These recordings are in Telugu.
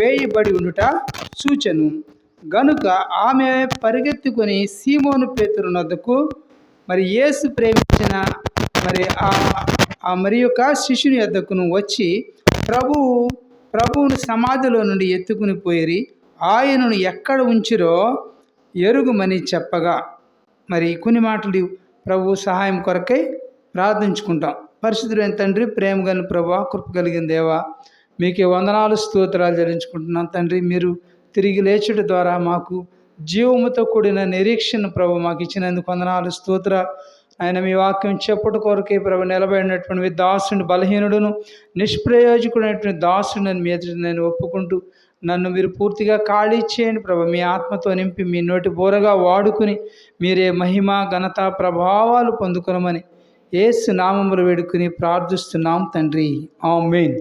వేయబడి ఉండుట చూచెను. గనుక ఆమె పరిగెత్తుకొని సీమోను పేతురు నొద్దకు మరి యేసు ప్రేమించిన మరి మరి యొక్క శిష్యుని యొద్దకును వచ్చి ప్రభువును సమాధిలో నుండి ఎత్తుకుని పోయిరి, ఆయనను ఎక్కడ ఉంచిరో ఎరుగుమని చెప్పగా. మరి కొన్ని మాటలు ప్రభు సహాయం కొరకై ప్రార్థించుకుంటాం. పరిశుద్ధుడైన తండ్రి, ప్రేమ కలిగిన ప్రభువా, కృప కలిగిన దేవా, మీకే వందనాలు స్తోత్రాలు చెల్లించుకుంటున్నాం తండ్రి. మీరు తిరిగి లేచుట ద్వారా మాకు జీవముతో కూడిన నిరీక్షణ ప్రభు మాకు ఇచ్చినందుకు వందనాలు స్తోత్ర. ఆయన మీ వాక్యం చెప్పుట కొరకే ప్రభు నిలబడినటువంటి దాసుని, బలహీనుడును నిష్ప్రయోజకుడైనటువంటి దాసుని మీ ఎదుట నేను ఒప్పుకుంటూ నన్ను మీరు పూర్తిగా ఖాళీ చేయండి ప్రభు. మీ ఆత్మతో నింపి మీ నోటి బోరగా వాడుకుని మీరే మహిమ ఘనత ప్రభావాలు పొందుకొనమని యేసు నామములు వేడుకుని ప్రార్థిస్తున్నాం తండ్రి, ఆమేన్.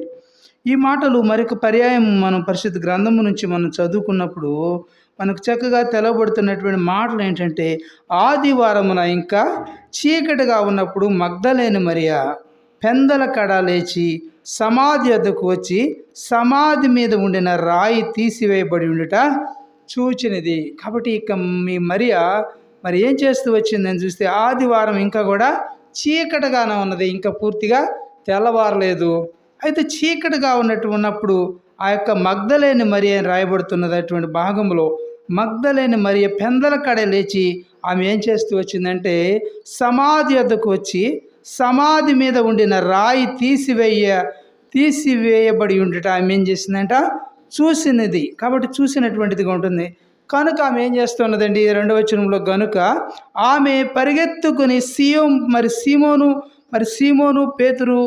ఈ మాటలు మరొక పర్యాయం మనం పరిశుద్ధ గ్రంథము నుంచి మనం చదువుకున్నప్పుడు మనకు చక్కగా తెలవబడుతున్నటువంటి మాటలు ఏంటంటే, ఆదివారమున ఇంకా చీకటిగా ఉన్నప్పుడు మగ్దలేని మరియా పెందల కడ లేచి సమాధి వద్దకు వచ్చి సమాధి మీద ఉండిన రాయి తీసివేయబడి ఉండుట చూచినది. కాబట్టి ఇక మీ మరియా మరి ఏం చేస్తూ వచ్చిందని చూస్తే, ఆదివారం ఇంకా కూడా చీకటిగానే ఉన్నది, ఇంకా పూర్తిగా తెల్లవారలేదు. అయితే చీకటిగా ఉన్నప్పుడు ఆ యొక్క మగ్దలేని మరియ రాయబడుతున్నటువంటి భాగంలో మగ్దలేని మరియ పెందల కడ లేచి ఆమె ఏం చేస్తూ వచ్చిందంటే, సమాధి వద్దకు వచ్చి సమాధి మీద ఉండిన రాయి తీసివేయబడి ఉండుట ఆమె ఏం చేసిందంట, చూసినది. కాబట్టి చూసినటువంటిదిగా ఉంటుంది. కనుక ఆమె ఏం చేస్తున్నదండి, 2వ వచనంలో, గనుక ఆమె పరిగెత్తుకుని సీమోను పేతురు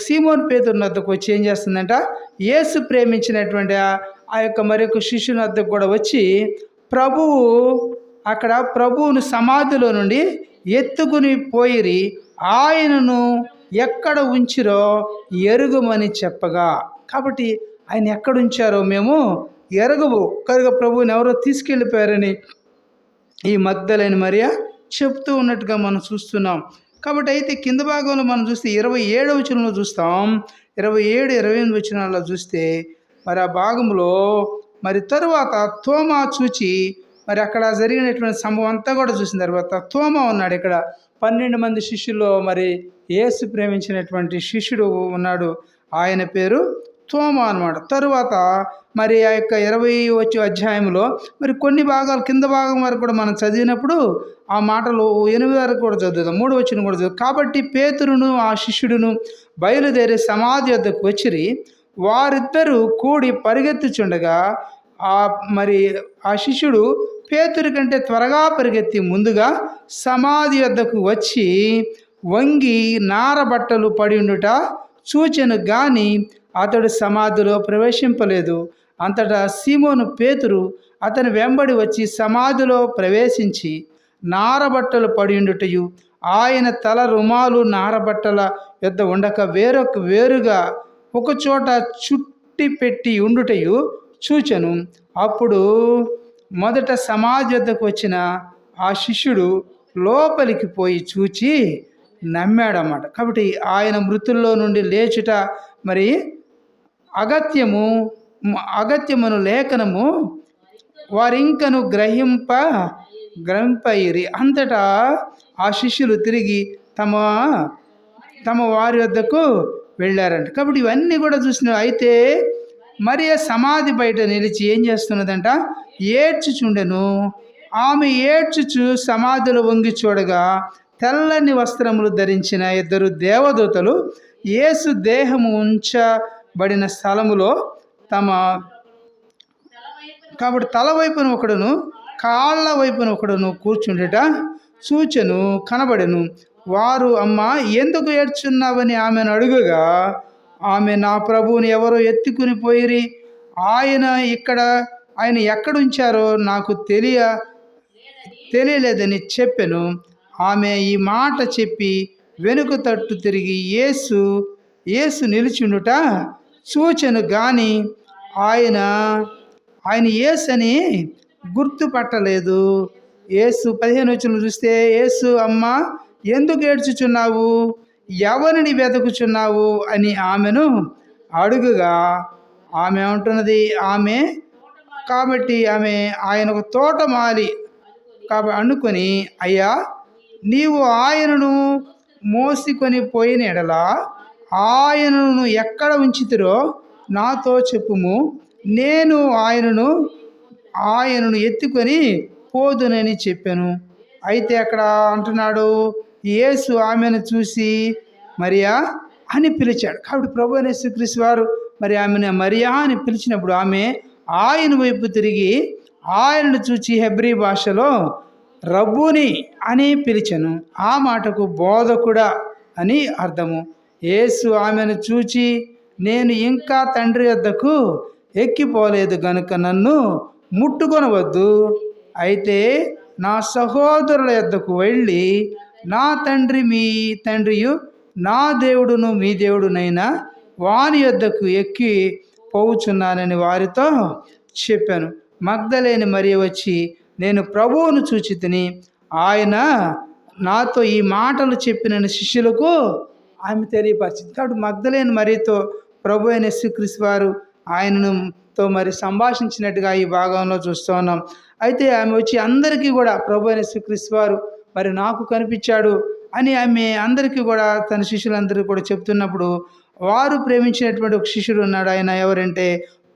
సీమోను పేతురు నద్దకు వచ్చి ఏం చేస్తుందంట, యేసు ప్రేమించినటువంటి ఆ యొక్క మరొక శిష్యుని వద్దకు కూడా వచ్చి ప్రభువును సమాధిలో నుండి ఎత్తుకుని పోయిరి, ఆయనను ఎక్కడ ఉంచిరో ఎరుగుమని చెప్పగా. కాబట్టి ఆయన ఎక్కడ ఉంచారో మేము ఎరగవు కనుక ప్రభువుని ఎవరో తీసుకెళ్ళిపోయారని ఈ మగ్దలేని మరియ చెప్తూ ఉన్నట్టుగా మనం చూస్తున్నాం. కాబట్టి అయితే కింద భాగంలో మనం చూస్తే 27వ వచనంలో చూస్తాం, 27, 28 వచనాల్లో చూస్తే మరి ఆ భాగంలో మరి తరువాత తోమా చూచి మరి అక్కడ జరిగినటువంటి సంభవం అంతా కూడా చూసిన తర్వాత తోమా ఉన్నాడు. ఇక్కడ 12 మంది శిష్యుల్లో మరి యేసు ప్రేమించినటువంటి శిష్యుడు ఉన్నాడు, ఆయన పేరు తోమా అన్నమాట. తరువాత మరి ఆ యొక్క 20వ అధ్యాయంలో మరి కొన్ని భాగాలు కింద భాగం వరకు కూడా మనం చదివినప్పుడు ఆ మాటలు 8 వరకు కూడా చదువుతాం, 3వ వచనం కూడా చదువు. కాబట్టి పేతురును ఆ శిష్యుడును బయలుదేరి సమాధి వద్దకు వచ్చిరి, వారిద్దరూ కూడి పరిగెత్తుచుండగా మరి ఆ శిష్యుడు పేతురు కంటే త్వరగా పరిగెత్తి ముందుగా సమాధి వద్దకు వచ్చి వంగి నారబట్టలు పడి ఉండుట చూచెను, గాని అతడు సమాధిలో ప్రవేశింపలేదు. అంతటా సీమోను పేతురు అతని వెంబడి వచ్చి సమాధిలో ప్రవేశించి నారబట్టలు పడి ఉండుటయు ఆయన తల రుమాలు నారబట్టల యొద్ద ఉండక వేరుగా ఒకచోట చుట్టి పెట్టి ఉండుటయు చూచెను. అప్పుడు మొదట సమాధి వద్దకు వచ్చిన ఆ శిష్యుడు లోపలికి పోయి చూచి నమ్మాడన్నమాట. కాబట్టి ఆయన మృతుల్లో నుండి లేచుట మరి అగత్యమును లేఖనము వారింకను గ్రహింపయిరి. అంతటా ఆ శిష్యులు తిరిగి తమ వారి వద్దకు వెళ్ళారంట. కాబట్టి ఇవన్నీ కూడా చూసినారు. అయితే మరియ సమాధి బయట నిలిచి ఏం చేస్తున్నదంట, ఏడ్చుచుండెను. ఆమె ఏడ్చుచు సమాధిలో వంగి చూడగా తెల్లని వస్త్రములు ధరించిన 2 దేవదూతలు యేసు దేహము ఉంచబడిన స్థలములో కాబట్టి తల వైపున ఒకడును కాళ్ళ వైపున ఒకడును కూర్చుండట చూచెను, కనబడెను. వారు, అమ్మా ఎందుకు ఏడ్చున్నావని ఆమెను అడుగగా, ఆమె, నా ప్రభువుని ఎవరో ఎత్తుకుని పోయిరి, ఆయన ఎక్కడుంచారో నాకు తెలియలేదని చెప్పెను. ఆమె ఈ మాట చెప్పి వెనుక తట్టు తిరిగి యేసు నిలిచిండుట చూచెను, గాని ఆయన యేసు అని గుర్తుపట్టలేదు. యేసు 15 వచనం చూస్తే, యేసు, అమ్మా ఎందుకు ఏడ్చుచున్నావు, ఎవరిని వెతుకుచున్నావు అని ఆమెను అడుగుగా, ఆమె ఏమంటున్నది, కాబట్టి ఆమె ఆయనకు తోటమాలి కాబట్టి అనుకొని, అయ్యా నీవు ఆయనను మోసుకొని పోయిన ఎడల ఆయనను ఎక్కడ ఉంచితిరో నాతో చెప్పుము, నేను ఆయనను ఎత్తుకొని పోదునని చెప్పాను. అయితే అక్కడ అంటున్నాడు, యేసు ఆమెను చూసి మరియా అని పిలిచాడు. కాబట్టి ప్రభు అయిన యేసుక్రీస్తు వారు మరి ఆమెను మరియా అని పిలిచినప్పుడు ఆమె ఆయన వైపు తిరిగి ఆయనను చూచి హెబ్రీ భాషలో రబ్బుని అని పిలిచెను. ఆ మాటకు బోధకుడా అని అర్థము. యేసు ఆమెను చూచి, నేను ఇంకా తండ్రి వద్దకు ఎక్కిపోలేదు గనుక నన్ను ముట్టుకొనవద్దు. అయితే నా సహోదరుల యొద్దకు వెళ్ళి, నా తండ్రి మీ తండ్రియు, నా దేవుడును మీ దేవుడునైనా వాని యొద్దకు ఎక్కి పోవుచున్నానని వారితో చెప్పాను. మగ్దలేని మరియ వచ్చి, నేను ప్రభువును చూచి తిని ఆయన నాతో ఈ మాటలు చెప్పిన శిష్యులకు ఆమె తెలియపరిచింది. కాబట్టి మగ్దలేని మరియతో ప్రభు అయిన యేసుక్రీస్తు వారు ఆయనతో మరి సంభాషించినట్టుగా ఈ భాగంలో చూస్తూ ఉన్నాం. అయితే ఆమె వచ్చి అందరికీ కూడా ప్రభు అయిన యేసుక్రీస్తు వారు మరి నాకు కనిపించాడు అని ఆమె అందరికీ కూడా తన శిష్యులందరికీ కూడా చెప్తున్నప్పుడు, వారు ప్రేమించినటువంటి ఒక శిష్యుడు ఉన్నాడు. ఆయన ఎవరంటే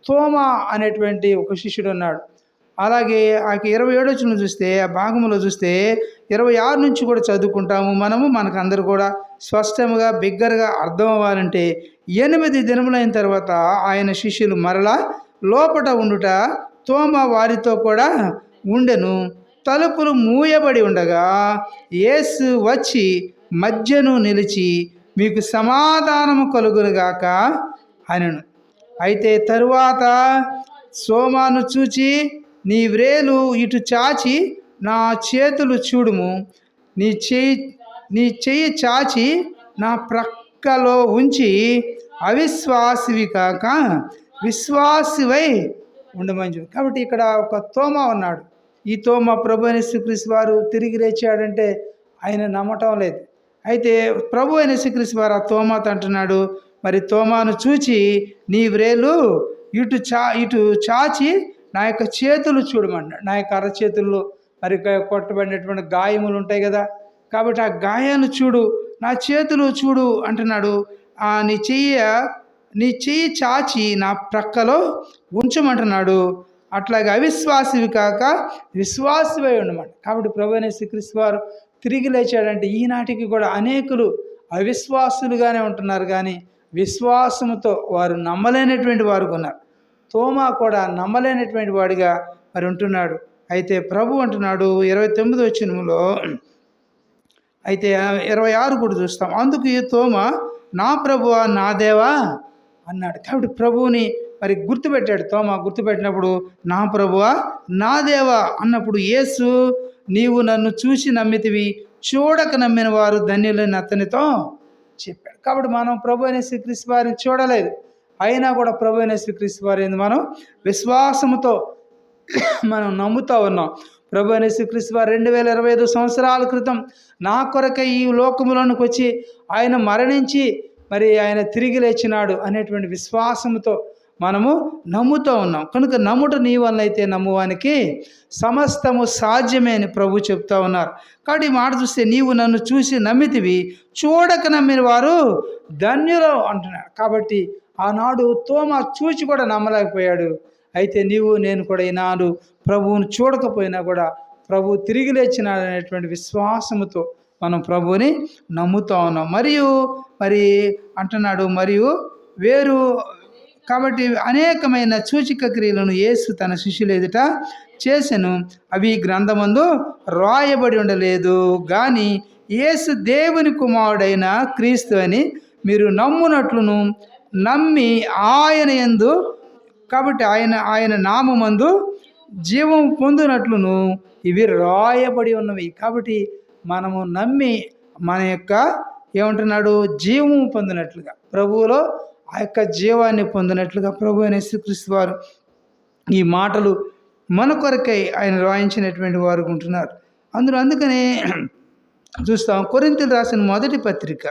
తోమా అనేటువంటి ఒక శిష్యుడు ఉన్నాడు. అలాగే ఆ 27 వచనం చూస్తే, ఆ భాగంలో చూస్తే 26 నుంచి కూడా చదువుకుంటాము మనకు అందరూ కూడా స్పష్టంగా బిగ్గరగా అర్థం అవ్వాలంటే, 8 దినములైన తర్వాత ఆయన శిష్యులు మరలా లోపట ఉండుట తోమా వారితో కూడా ఉండెను. తలుపులు మూయబడి ఉండగా యేసు వచ్చి మధ్యను నిలిచి, మీకు సమాధానము కలుగునుగాక అనెను. అయితే తరువాత సోమాను చూచి, నీ వ్రేలు ఇటు చాచి నా చేతులు చూడుము, నీ చెయ్యి చాచి నా ప్రక్కలో ఉంచి అవిశ్వాసివి కాక విశ్వాసివై ఉండమని. కాబట్టి ఇక్కడ ఒక తోమా ఉన్నాడు. ఈ తోమా ప్రభు అయిన యేసుక్రీస్తు వారు తిరిగి లేచాడంటే ఆయన నమ్మటం లేదు. అయితే ప్రభు అయిన యేసుక్రీస్తు వారు ఆ తోమాతో అంటున్నాడు, మరి తోమాను చూచి నీ వ్రేలు ఇటు చాచి నా యొక్క చేతులు చూడమన్నాడు. నా యొక్క అరచేతుల్లో మరి కొట్టబడినటువంటి గాయములు ఉంటాయి కదా, కాబట్టి ఆ గాయాలు చూడు, నా చేతులు చూడు అంటున్నాడు. నీ చెయ్యి చాచి నా ప్రక్కలో ఉంచమంటున్నాడు. అట్లాగే అవిశ్వాసివి కాక విశ్వాసివై ఉండమంట. కాబట్టి ప్రభు అయిన యేసుక్రీస్తు వారు తిరిగి లేచాడంటే ఈనాటికి కూడా అనేకులు అవిశ్వాసులుగానే ఉంటున్నారు, కానీ విశ్వాసముతో వారు నమ్మలేనటువంటి వారు ఉన్నారు. తోమా కూడా నమ్మలేనటువంటి వాడిగా మరి ఉంటున్నాడు. అయితే ప్రభు అంటున్నాడు 29 వచనంలో, అయితే 26 కూడా చూస్తాం. అందుకు ఈ తోమా, నా ప్రభువా నా దేవా అన్నాడు. కాబట్టి ప్రభువుని మరి గుర్తుపెట్టాడు. తోమా గుర్తుపెట్టినప్పుడు నా ప్రభువా నా దేవా అన్నప్పుడు, యేసు నీవు నన్ను చూసి నమ్మితివి, చూడక నమ్మిన వారు ధన్యులని అతనితో చెప్పాడు. కాబట్టి మనం ప్రభు అయిన యేసుక్రీస్తు వారిని చూడలేదు, అయినా కూడా ప్రభు అయిన యేసుక్రీస్తు వారిని మనం విశ్వాసముతో మనం నమ్ముతూ ఉన్నాం. ప్రభు అయిన యేసుక్రీస్తు వారు 2025 సంవత్సరాల క్రితం నా కొరకై ఈ లోకములోనికి వచ్చి ఆయన మరణించి మరి ఆయన తిరిగి లేచినాడు అనేటువంటి విశ్వాసముతో మనము నమ్ముతూ ఉన్నాం. కనుక నమ్ముట నీ వల్ల అయితే నమ్మువానికి సమస్తము సాధ్యమే అని ప్రభు చెప్తా ఉన్నారు. కాబట్టి ఈ మాట చూస్తే, నీవు నన్ను చూసి నమ్మితివి, చూడక నమ్మిన వారు ధన్యులు అంటున్నాడు. కాబట్టి ఆనాడు తోమా చూచి కూడా నమ్మలేకపోయాడు. అయితే నేను కూడా ఈనాడు ప్రభువును చూడకపోయినా కూడా ప్రభు తిరిగి లేచినాడు అనేటువంటి విశ్వాసముతో మనం ప్రభువుని నమ్ముతా ఉన్నాం. మరి అంటున్నాడు, మరియు వేరు కాబట్టి అనేకమైన సూచిక క్రియలను యేసు తన శిష్యుల ఎదుట చేసెను, అవి గ్రంథమందు రాయబడి ఉండలేదు. కానీ యేసు దేవుని కుమారుడైన క్రీస్తు అని మీరు నమ్మునట్లును, నమ్మి ఆయన యందు కాబట్టి ఆయన నామమందు జీవం పొందినట్లును ఇవి రాయబడి ఉన్నవి. కాబట్టి మనము నమ్మి మన యొక్క ఏమంటున్నాడు, జీవం పొందినట్లుగా, ప్రభువులో ఆ యొక్క జీవాన్ని పొందినట్లుగా ప్రభు అయిన యేసుక్రీస్తు వారు ఈ మాటలు మన కొరకై ఆయన రాయించినటువంటి వారు ఉంటున్నారు. అందుకనే చూస్తాం, కొరింథీయులకు రాసిన మొదటి పత్రిక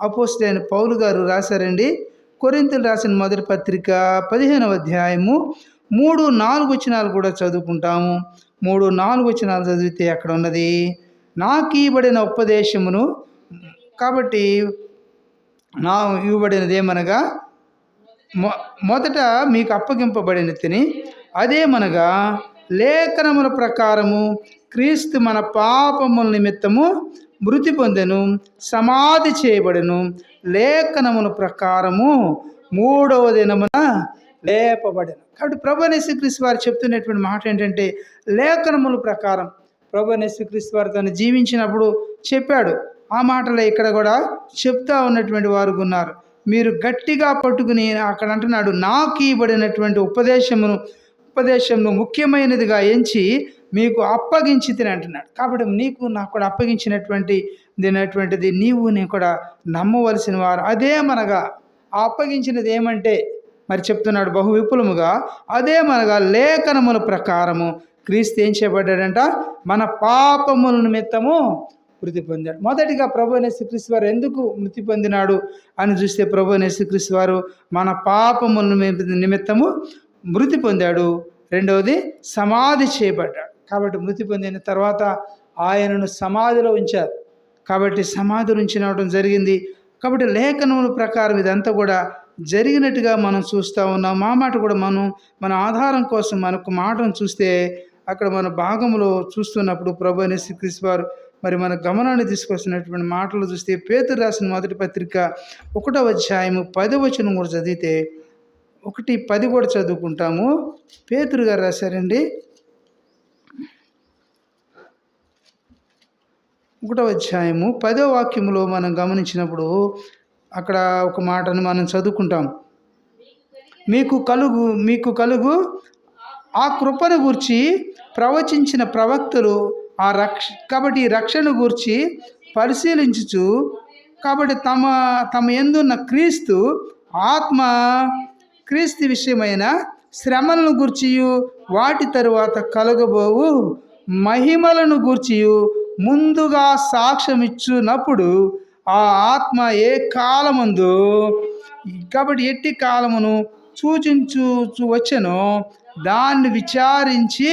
అపోస్తలుడైన పౌలు గారు రాశారండి. కొరింథీయులకు రాసిన మొదటి పత్రిక 15వ అధ్యాయము 3-4 వచనాలు కూడా చదువుకుంటాము. 3-4 వచనాలు చదివితే అక్కడ ఉన్నది, నాకు ఇవ్వబడిన ఉపదేశమును, కాబట్టి నా ఇవ్వబడినది ఏమనగా మొదట మీకు అప్పగింపబడిన తిని, అదేమనగా లేఖనముల ప్రకారము క్రీస్తు మన పాపముల నిమిత్తము మృతి పొందెను, సమాధి చేయబడెను, లేఖనముల ప్రకారము 3వ దినమున లేపబడెను. కాబట్టి ప్రభువైన యేసుక్రీస్తు వారు చెప్తున్నటువంటి మాట ఏంటంటే, లేఖనముల ప్రకారం ప్రభువైన యేసుక్రీస్తు వారు తను జీవించినప్పుడు చెప్పాడు. ఆ మాటలే ఇక్కడ కూడా చెప్తా ఉన్నటువంటి వారు ఉన్నారు. మీరు గట్టిగా పట్టుకుని, అక్కడ అంటున్నాడు, నాకు ఇవ్వబడినటువంటి ఉపదేశమును ముఖ్యమైనదిగా ఎంచి మీకు అప్పగించి తిని అంటున్నాడు. కాబట్టి నీకు నాకు కూడా అప్పగించినటువంటిది నీవు నేను కూడా నమ్మవలసిన వారు. అదేమనగా ఆ అప్పగించినది ఏమంటే మరి చెప్తున్నాడు బహు విపులముగా, అదేమనగా లేఖనముల ప్రకారము క్రీస్తు ఏం చేయబడ్డాడంట, మన పాపముల నిమిత్తము మృతి పొందాడు. మొదటిగా ప్రభువైన యేసుక్రీస్తు వారు ఎందుకు మృతి పొందినాడు అని చూస్తే, ప్రభువైన యేసుక్రీస్తు వారు మన పాపముల నిమిత్తము మృతి పొందాడు. రెండవది సమాధి చేయబడ్డాడు. కాబట్టి మృతి పొందిన తర్వాత ఆయనను సమాధిలో ఉంచారు. కాబట్టి సమాధిలో ఉంచడం జరిగింది. కాబట్టి లేఖనముల ప్రకారం ఇదంతా కూడా జరిగినట్టుగా మనం చూస్తూ ఉన్నాం. మా మాట కూడా మన ఆధారం కోసం మనకు మాటను చూస్తే, అక్కడ మన భాగంలో చూస్తున్నప్పుడు ప్రభువైన యేసుక్రీస్తు వారు మరి మన గమనాన్ని తీసుకొస్తున్నటువంటి మాటలు చూస్తే, పేతురు రాసిన మొదటి పత్రిక 1వ అధ్యాయము 10వ వచనం కూడా చదివితే, 1:10 కూడా చదువుకుంటాము. పేతురు గారు రాశారండి. 1వ అధ్యాయము 10వ వాక్యములో మనం గమనించినప్పుడు అక్కడ ఒక మాటను మనం చదువుకుంటాం. మీకు కలుగు ఆ కృపను గూర్చి ప్రవచించిన ప్రవక్తలు కాబట్టి ఈ రక్షణ గూర్చి పరిశీలించుచు, కాబట్టి తమ యందున్న క్రీస్తు విషయమైన శ్రమలను గూర్చియు వాటి తరువాత కలగబోవు మహిమలను గూర్చియు ముందుగా సాక్ష్యం ఇచ్చునప్పుడు ఆ ఆత్మ ఏ కాలమందు, కాబట్టి ఎట్టి కాలమును సూచించు వచ్చెనో దాన్ని విచారించి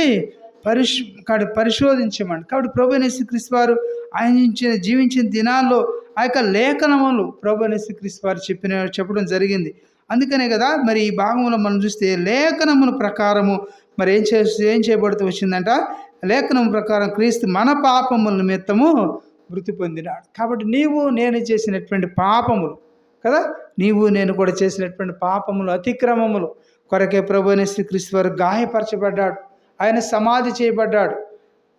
పరిశోధించమండి. కాబట్టి ప్రభువైన యేసుక్రీస్తు వారు ఆయన జీవించిన దినాల్లో ఆ యొక్క లేఖనములు ప్రభువైన యేసుక్రీస్తు వారు చెప్పడం జరిగింది. అందుకనే కదా మరి ఈ భాగంలో మనం చూస్తే లేఖనముల ప్రకారము మరి ఏం చేయబడుతూ వచ్చిందంట, లేఖనం ప్రకారం క్రీస్తు మన పాపముల నిమిత్తము మృతి పొందినాడు. కాబట్టి నేను చేసినటువంటి పాపములు కదా, నేను కూడా చేసినటువంటి పాపములు, అతిక్రమములు కొరకే ప్రభువైన యేసుక్రీస్తు వారు గాయపరచబడ్డాడు, ఆయన సమాధి చేయబడ్డాడు.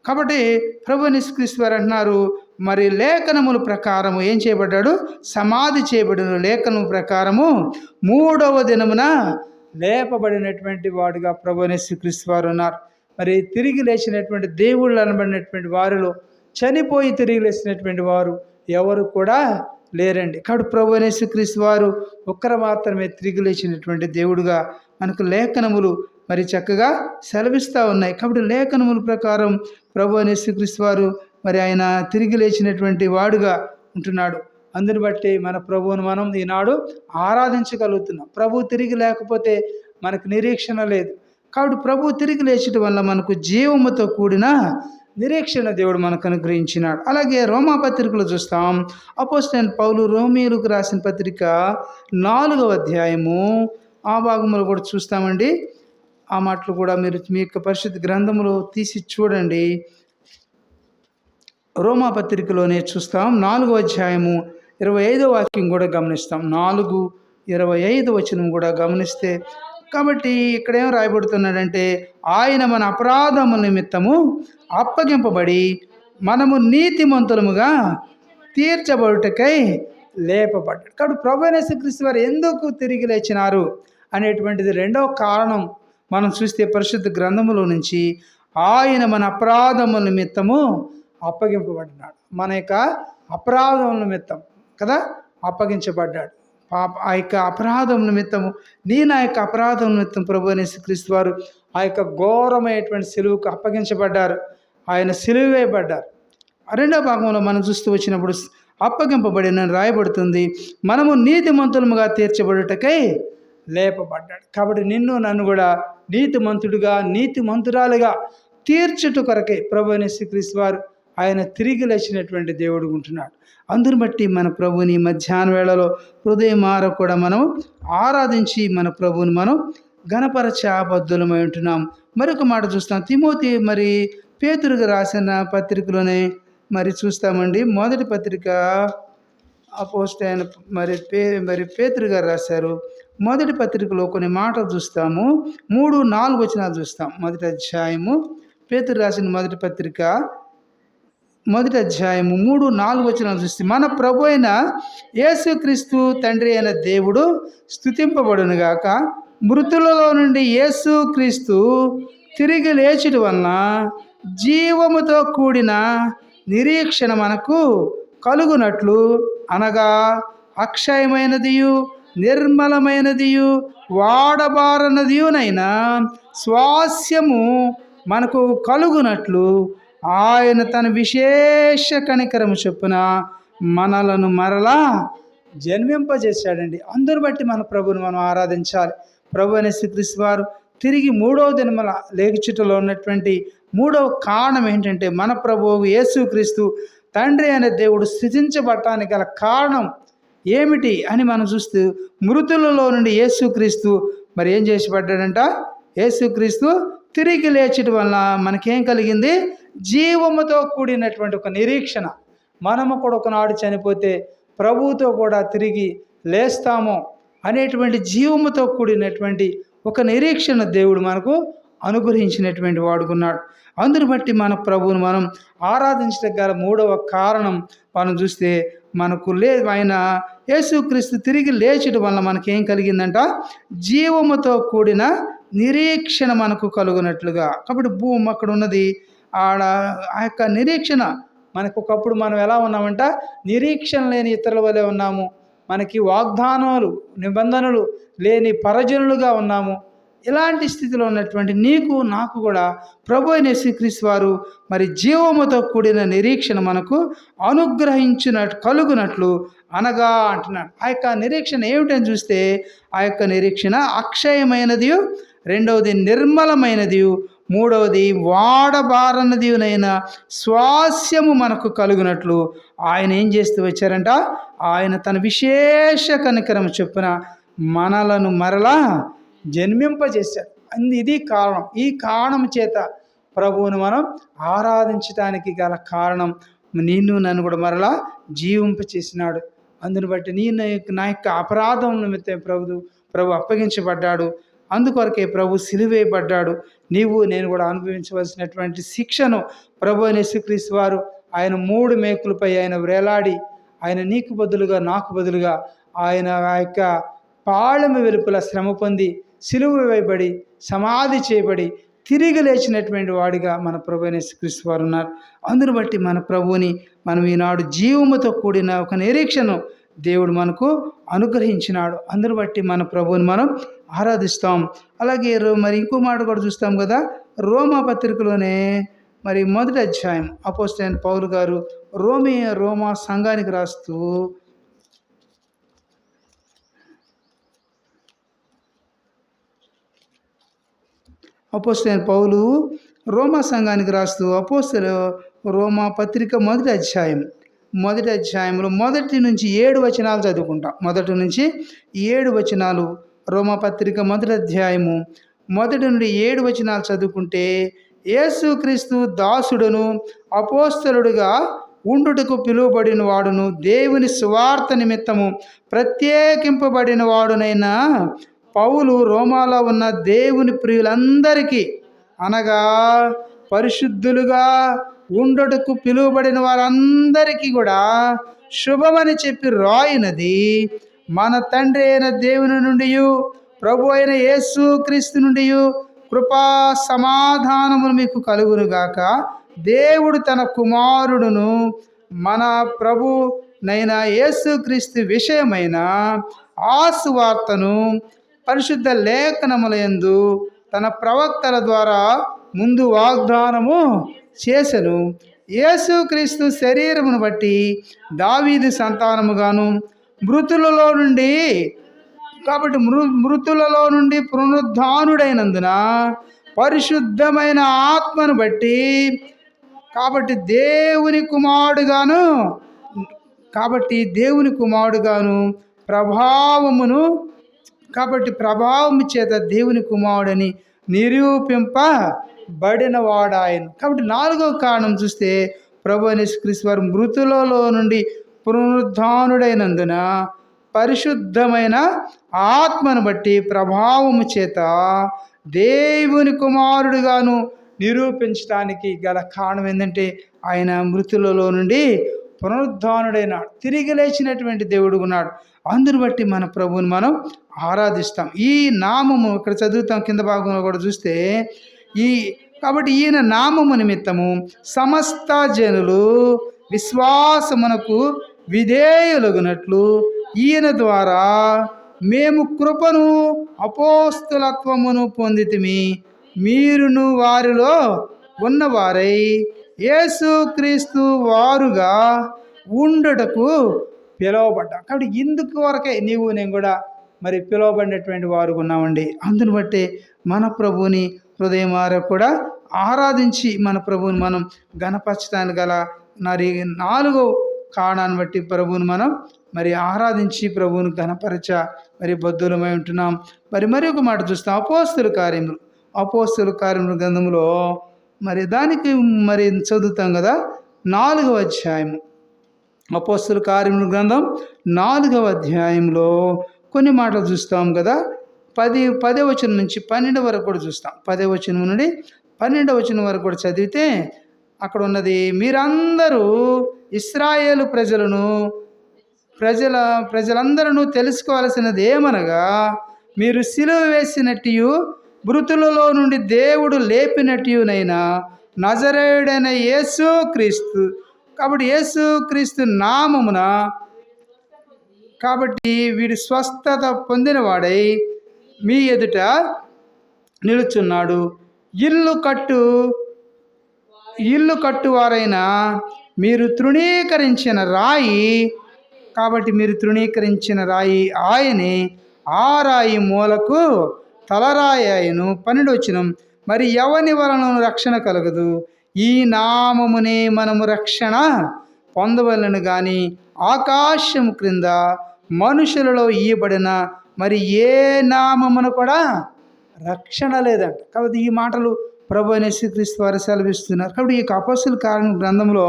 కాబట్టి ప్రభువైన యేసుక్రీస్తు వారు అంటున్నారు, మరి లేఖనముల ప్రకారము ఏం చేయబడ్డాడు, సమాధి చేయబడిన లేఖనం ప్రకారము 3వ దినమున లేపబడినటువంటి వాడుగా ప్రభువైన యేసుక్రీస్తు వారు ఉన్నారు. మరి తిరిగి లేచినటువంటి దేవుళ్ళు అనబడినటువంటి వారిలో చనిపోయి తిరిగి లేచినటువంటి వారు ఎవరు కూడా లేరండి. కాబట్టి ప్రభువైన యేసుక్రీస్తు వారు ఒక్కరు మాత్రమే తిరిగి లేచినటువంటి దేవుడుగా మనకు లేఖనములు మరి చక్కగా సెలవిస్తూ ఉన్నాయి. కాబట్టి లేఖనముల ప్రకారం ప్రభువైన యేసుక్రీస్తు వారు మరి ఆయన తిరిగి లేచినటువంటి వాడుగా ఉంటున్నాడు. అందుని బట్టి మన ప్రభువును మనం ఈనాడు ఆరాధించగలుగుతున్నాం. ప్రభు తిరిగి లేకపోతే మనకు నిరీక్షణ లేదు. కాబట్టి ప్రభు తిరిగి లేచడం వల్ల మనకు జీవముతో కూడిన నిరీక్షణ దేవుడు మనకు అనుగ్రహించినాడు. అలాగే రోమా పత్రికలో చూస్తాం, అపోస్తలుడైన పౌలు రోమీయులకు రాసిన పత్రిక 4వ అధ్యాయము ఆ భాగంలో కూడా చూస్తామండి. ఆ మాటలు కూడా మీరు మీ యొక్క పరిశుద్ధ గ్రంథములో తీసి చూడండి. రోమా పత్రికలోనే చూస్తాం, 4వ అధ్యాయము 25వ వాక్యం కూడా గమనిస్తాం. 4:25 వచనం కూడా గమనిస్తే, కాబట్టి ఇక్కడ ఏం రాయబడుతున్నాడంటే, ఆయన మన అపరాధముల నిమిత్తము అప్పగింపబడి మనము నీతిమంతులముగా తీర్చబడుటకై లేపబడ్డాడు. కాబట్టి ప్రభువైన యేసుక్రీస్తు వారు ఎందుకు తిరిగి లేచినారు అనేటువంటిది రెండవ కారణం మనం చూస్తే పరిశుద్ధ గ్రంథములో నుంచి, ఆయన మన అపరాధముల నిమిత్తము అప్పగింపబడినాడు. మన యొక్క అపరాధముల నిమిత్తం కదా అప్పగించబడ్డాడు. ఆ యొక్క అపరాధం నిమిత్తము నా యొక్క అపరాధం నిమిత్తం ప్రభువైన యేసుక్రీస్తు వారు ఆ యొక్క ఘోరమైనటువంటి సిలువకు అప్పగించబడ్డారు. ఆయన సిలువ వేయబడ్డారు. రెండో భాగంలో మనం చూస్తూ వచ్చినప్పుడు అప్పగింపబడిన రాయబడుతుంది. మనము నీతిమంతులముగా తీర్చబడుటకై లేపబడ్డాడు. కాబట్టి నిన్ను నన్ను కూడా నీతిమంతుడిగా నీతిమంతురాలుగా తీర్చుట కొరకై ప్రభు అయిన యేసుక్రీస్తు వారు ఆయన తిరిగి లేచినటువంటి దేవుడు ఉంటున్నాడు. అందుని బట్టి మన ప్రభుని మధ్యాహ్న వేళలో హృదయమార కూడా మనం ఆరాధించి మన ప్రభుని మనం ఘనపరచాబద్ధులమై ఉంటున్నాం. మరొక మాట చూస్తాం. తిమోతి మరి పేతురుగా రాసిన పత్రికలోనే మరి చూస్తామండి. మొదటి పత్రిక అపోస్తలైన మరి పేతురు గారు రాశారు. మొదటి పత్రికలో కొన్ని మాటలు చూస్తాము. 3-4 వచనాలు చూస్తాం. మొదటి అధ్యాయము పేతురు రాసిన మొదటి పత్రిక మొదటి అధ్యాయము 3-4 వచనాలు చూస్తే, మన ప్రభు అయిన యేసుక్రీస్తు తండ్రి అయిన దేవుడు స్తుతింపబడునుగాక. మృతులలో నుండి యేసుక్రీస్తు తిరిగి లేచుట వలన జీవముతో కూడిన నిరీక్షణ మనకు కలుగునట్లు, అనగా అక్షయమైనదియు నిర్మలమైనదియు వాడబారనదియునైన స్వాస్యము మనకు కలుగునట్లు ఆయన తన విశేష కనికరము చొప్పున మనలను మరలా జన్మింపజేశాడండి. అందరు బట్టి మన ప్రభుని మనం ఆరాధించాలి. ప్రభు అయిన యేసుక్రీస్తు వారు తిరిగి 3వ దినముల లేచుటలో ఉన్నటువంటి 3వ కారణం ఏంటంటే, మన ప్రభువు యేసుక్రీస్తు తండ్రి అనే దేవుడు స్తుతించబడటానికి గల కారణం ఏమిటి అని మనం చూస్తూ, మృతులలో నుండి యేసుక్రీస్తు మరి ఏం చేసి పడ్డాడంట? యేసుక్రీస్తు తిరిగి లేచడం వలన మనకేం కలిగింది? జీవముతో కూడినటువంటి ఒక నిరీక్షణ. మనము కూడా ఒకనాడు చనిపోతే ప్రభువుతో కూడా తిరిగి లేస్తాము అనేటువంటి జీవముతో కూడినటువంటి ఒక నిరీక్షణ దేవుడు మనకు అనుగ్రహించినటువంటి వాడుకున్నాడు. అందుని బట్టి మన ప్రభువును మనం ఆరాధించడానికి గల 3వ కారణం మనం చూస్తే, మనకు ఆయన యేసుక్రీస్తు తిరిగి లేచడం వల్ల మనకేం కలిగిందంట? జీవముతో కూడిన నిరీక్షణ మనకు కలుగునట్లుగా. కాబట్టి భూమి అక్కడ ఉన్నది, ఆ యొక్క నిరీక్షణ మనకు. ఒకప్పుడు మనం ఎలా ఉన్నామంట? నిరీక్షణ లేని ఇతరుల వలె ఉన్నాము. మనకి వాగ్దానాలు నిబంధనలు లేని పరజనులుగా ఉన్నాము. ఇలాంటి స్థితిలో ఉన్నటువంటి నీకు నాకు కూడా ప్రభు అయిన యేసుక్రీస్తు వారు మరి జీవముతో కూడిన నిరీక్షణ మనకు కలుగునట్లు, అనగా అంటున్నాడు. ఆ యొక్క నిరీక్షణ ఏమిటని చూస్తే, ఆ యొక్క నిరీక్షణ అక్షయమైనది, రెండవది నిర్మలమైనది, మూడవది వాడబారనదినైన స్వాస్యము మనకు కలుగునట్లు ఆయన ఏం చేస్తూ వచ్చారంట? ఆయన తన విశేష కనికరము చొప్పున మనలను మరలా జన్మింపజేశాడు. ఇది కారణం. ఈ కారణం చేత ప్రభువును మనం ఆరాధించడానికి గల కారణం, నిన్ను నన్ను కూడా మరలా జీవింపచేసినాడు. అందుని బట్టి నా యొక్క అపరాధం నిమిత్తం ప్రభు అప్పగించబడ్డాడు. అందుకొరకే ప్రభు సిలువేయబడ్డాడు. నీవు నేను కూడా అనుభవించవలసినటువంటి శిక్షను ప్రభు అయిన యేసుక్రీస్తు వారు ఆయన 3 మేకులపై ఆయన వేలాడి, ఆయన నీకు బదులుగా నాకు బదులుగా ఆయన ఆ యొక్క పాళెము వెలుపల శ్రమ పొంది సిలువ వేయబడి సమాధి చేయబడి తిరిగి లేచినటువంటి వాడిగా మన ప్రభు అయిన యేసుక్రీస్తు వారు ఉన్నారు. అందును బట్టి మన ప్రభువుని మనం ఈనాడు జీవముతో కూడిన ఒక నిరీక్షను దేవుడు మనకు అనుగ్రహించినాడు. అందును బట్టి మన ప్రభువుని మనం ఆరాధిస్తాం. అలాగే మరి ఇంకో మాట కూడా చూస్తాం కదా, రోమా పత్రికలోనే మరి మొదటి అధ్యాయం అపోస్తలైన పౌలు గారు రోమా సంఘానికి రాస్తూ, అపోస్తలైన పౌలు రోమా సంఘానికి రాస్తూ రోమా పత్రిక మొదటి అధ్యాయంలో 1 నుంచి 7 వచనాలు చదువుకుంటాం. 1 నుంచి 7 వచనాలు రోమా పత్రిక మొదటి అధ్యాయము 1 నుండి 7 వచనాలు చదువుకుంటే, యేసుక్రీస్తు దాసుడును అపోస్తలుడుగా ఉండుటకు పిలువబడిన వాడును, దేవుని సువార్త నిమిత్తము ప్రత్యేకింపబడిన వాడునైన పౌలు రోమాలో ఉన్న దేవుని ప్రియులందరికీ, అనగా పరిశుద్ధులుగా ఉండుటకు పిలువబడిన వారందరికీ కూడా శుభమని చెప్పి రాయినది, మన తండ్రి అయిన దేవుని నుండి ప్రభు అయిన యేసుక్రీస్తు నుండి కృపా సమాధానములు మీకు కలుగునుగాక. దేవుడు తన కుమారుడును మన ప్రభునైన యేసుక్రీస్తు విషయమైన ఆ సువార్తను పరిశుద్ధ లేఖనములందు తన ప్రవక్తల ద్వారా ముందు వాగ్దానము చేసెను. యేసుక్రీస్తు శరీరమును బట్టి దావీదు సంతానముగాను మృతులలో నుండి కాబట్టి మృతులలో నుండి పునరుద్ధానుడైనందున పరిశుద్ధమైన ఆత్మను బట్టి కాబట్టి దేవుని కుమారుడుగాను ప్రభావము చేత దేవుని కుమారుడని నిరూపింపబడిన వాడాయను. కాబట్టి 4వ కారణం చూస్తే ప్రభు యేసుక్రీస్తు వారు మృతులలో నుండి పునరుద్ధానుడైనందున పరిశుద్ధమైన ఆత్మను బట్టి ప్రభావము చేత దేవుని కుమారుడుగాను నిరూపించడానికి గల కారణం ఏంటంటే ఆయన మృతులలో నుండి పునరుద్ధానుడైనాడు, తిరిగి లేచినటువంటి దేవుడు ఉన్నాడు. అందుని బట్టి మన ప్రభువుని మనం ఆరాధిస్తాం. ఈ నామము ఇక్కడ చదువుతాం, కింద భాగంలో కూడా చూస్తే కాబట్టి ఈయన నామము నిమిత్తము సమస్త జనులు విశ్వాసమునకు విధేయులగునట్లు ఈయన ద్వారా మేము కృపను అపోస్తలత్వమును పొందితిమి. మీరును వారిలో ఉన్నవారై యేసుక్రీస్తు వారుగా ఉండుటకు పిలువబడ్డా. కాబట్టి ఇందుకు వరకే నీవు నేను కూడా మరి పిలువబడినటువంటి వారు ఉన్నామండి. అందుని బట్టి మన ప్రభువుని హృదయమార కూడా ఆరాధించి మన ప్రభువుని మనం గణపరచడానికి గల 4వ కారణాన్ని బట్టి ప్రభువుని మనం మరి ఆరాధించి ప్రభువుని గణపరచ మరి బద్ధులమై ఉంటున్నాం. మరి ఒక మాట చూస్తాం, అపోస్తలుల కార్యముల గ్రంథంలో మరి దానికి మరి చదువుతాం కదా 4వ అధ్యాయము. అపోస్తలుల కార్యముల గ్రంథం 4వ అధ్యాయంలో కొన్ని మాటలు చూస్తాం కదా. 10వ వచనం నుంచి 12వ వరకు కూడా చూస్తాం. 10వ వచనం నుండి 12వ వచనం వరకు కూడా చదివితే అక్కడ ఉన్నది, మీరందరూ ఇశ్రాయేలు ప్రజలందరూ తెలుసుకోవాల్సినది ఏమనగా, మీరు సిలువ వేసినట్టు మృతులలో నుండి దేవుడు లేపినట్టునైనా నజరేయుడైన యేసుక్రీస్తు, కాబట్టి యేసుక్రీస్తు నామమున కాబట్టి వీడు స్వస్థత పొందినవాడై మీ ఎదుట నిలుచున్నాడు. ఇల్లు కట్టువారైన మీరు తృణీకరించిన రాయి, కాబట్టి మీరు తృణీకరించిన రాయి ఆయనే, ఆ రాయి మూలకు తలరాయి ఆయను. 12వ వచనం, మరి ఎవని వలన రక్షణ కలగదు, ఈ నామమునే మనము రక్షణ పొందవలను గాని ఆకాశం క్రింద మనుషులలో ఇయ్యబడిన మరి ఏ నామమున కూడా రక్షణ లేదంట. కాబట్టి ఈ మాటలు ప్రభు అయిన యేసుక్రీస్తు వారు సెలవిస్తున్నారు. కాబట్టి ఈ అపోస్తలుల కార్యముల గ్రంథంలో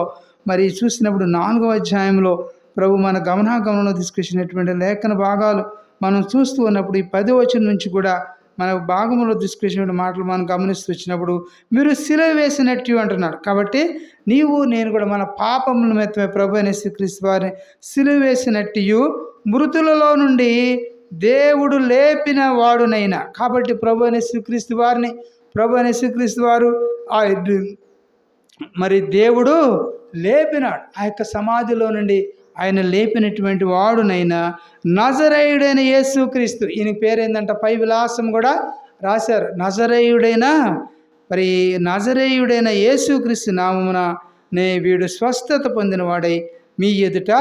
మరి చూసినప్పుడు 4వ అధ్యాయంలో ప్రభు మన గమనంలో తీసుకొచ్చినటువంటి లేఖన భాగాలు మనం చూస్తూ ఉన్నప్పుడు ఈ 10వ వచనం నుంచి కూడా మన భాగంలో తీసుకొచ్చినటువంటి మాటలు మనం గమనిస్తూ వచ్చినప్పుడు మీరు సిలువ వేసినట్టు అంటున్నాడు. కాబట్టి నీవు నేను కూడా మన పాపముల నిమిత్తమే ప్రభు అయిన యేసుక్రీస్తు వారిని సిలువ వేసినట్టు మృతులలో నుండి దేవుడు లేపిన వాడునైనా, కాబట్టి ప్రభు అయిన యేసుక్రీస్తు వారు మరి దేవుడు లేపినాడు. ఆ యొక్క సమాధిలో నుండి ఆయన లేపినటువంటి వాడునైనా నజరేయుడైన యేసుక్రీస్తు, ఈయన పేరు ఏంటంటే పై విలాసం కూడా రాశారు, నజరేయుడైన యేసుక్రీస్తు నామమున వీడు స్వస్థత పొందినవాడై మీ ఎదుట